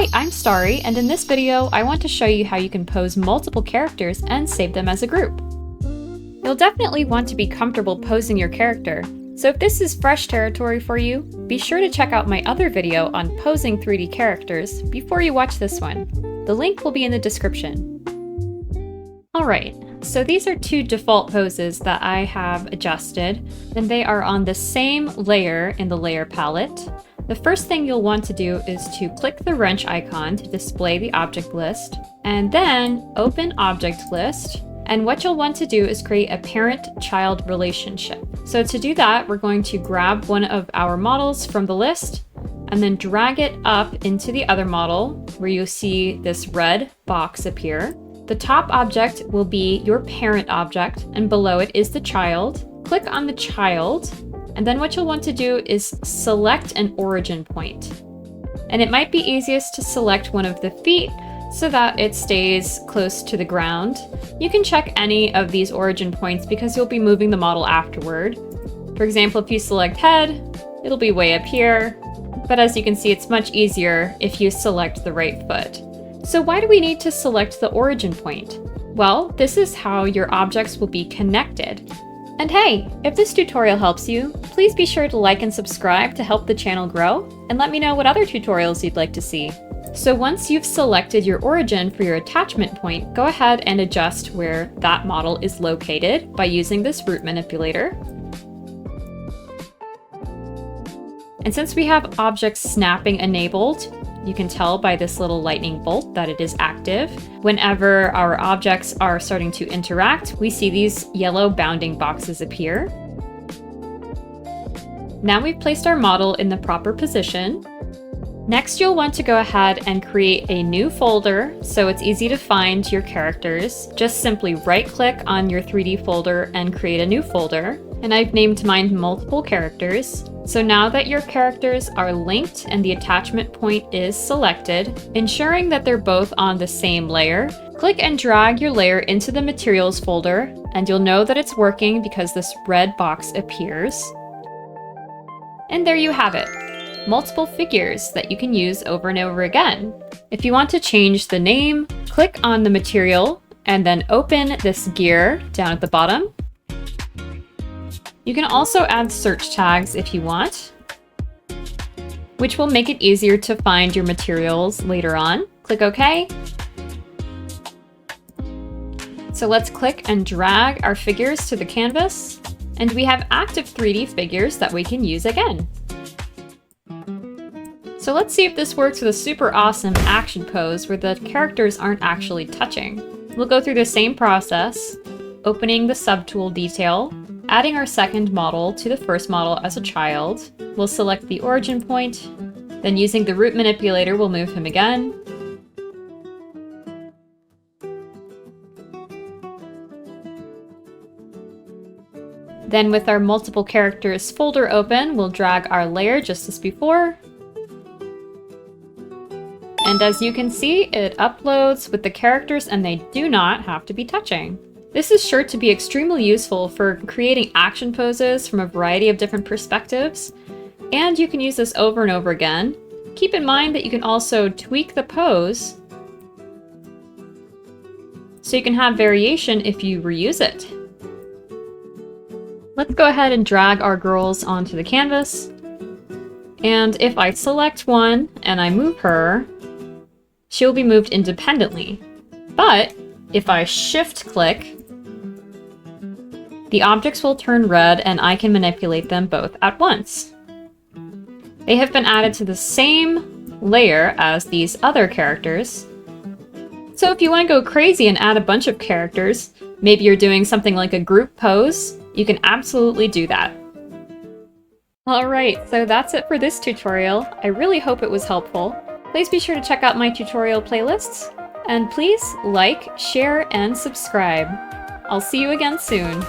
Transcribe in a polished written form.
Hi, I'm Starry, and in this video, I want to show you how you can pose multiple characters and save them as a group. You'll definitely want to be comfortable posing your character, so if this is fresh territory for you, be sure to check out my other video on posing 3D characters before you watch this one. The link will be in the description. Alright, so these are two default poses that I have adjusted, and they are on the same layer in the layer palette. The first thing you'll want to do is to click the wrench icon to display the object list, and then open Object List. And what you'll want to do is create a parent-child relationship. So to do that, we're going to grab one of our models from the list and then drag it up into the other model where you'll see this red box appear. The top object will be your parent object, and below it is the child. Click on the child, and then what you'll want to do is select an origin point. And it might be easiest to select one of the feet so that it stays close to the ground. You can check any of these origin points because you'll be moving the model afterward. For example, if you select head, it'll be way up here, but as you can see, it's much easier if you select the right foot. So why do we need to select the origin point? Well, this is how your objects will be connected. And hey, if this tutorial helps you, please be sure to like and subscribe to help the channel grow, and let me know what other tutorials you'd like to see. So once you've selected your origin for your attachment point, go ahead and adjust where that model is located by using this root manipulator. And since we have object snapping enabled, you can tell by this little lightning bolt that it is active. Whenever our objects are starting to interact, we see these yellow bounding boxes appear. Now we've placed our model in the proper position. Next, you'll want to go ahead and create a new folder so it's easy to find your characters. Just simply right-click on your 3D folder and create a new folder. And I've named mine multiple characters. So now that your characters are linked and the attachment point is selected, ensuring that they're both on the same layer, click and drag your layer into the materials folder, and you'll know that it's working because this red box appears. And there you have it. Multiple figures that you can use over and over again. If you want to change the name, click on the material and then open this gear down at the bottom. You can also add search tags if you want, which will make it easier to find your materials later on. Click OK. So let's click and drag our figures to the canvas, and we have active 3D figures that we can use again. So let's see if this works with a super awesome action pose where the characters aren't actually touching. We'll go through the same process, opening the subtool detail, adding our second model to the first model as a child. We'll select the origin point, then using the root manipulator, we'll move him again. Then with our multiple characters folder open, we'll drag our layer just as before. And as you can see, it uploads with the characters and they do not have to be touching. This is sure to be extremely useful for creating action poses from a variety of different perspectives, and you can use this over and over again. Keep in mind that you can also tweak the pose so you can have variation if you reuse it. Let's go ahead and drag our girls onto the canvas, and if I select one and I move her, she'll be moved independently. But if I shift click, the objects will turn red and I can manipulate them both at once. They have been added to the same layer as these other characters. So if you want to go crazy and add a bunch of characters, maybe you're doing something like a group pose, you can absolutely do that. Alright, so that's it for this tutorial. I really hope it was helpful. Please be sure to check out my tutorial playlists, and please like, share, and subscribe. I'll see you again soon.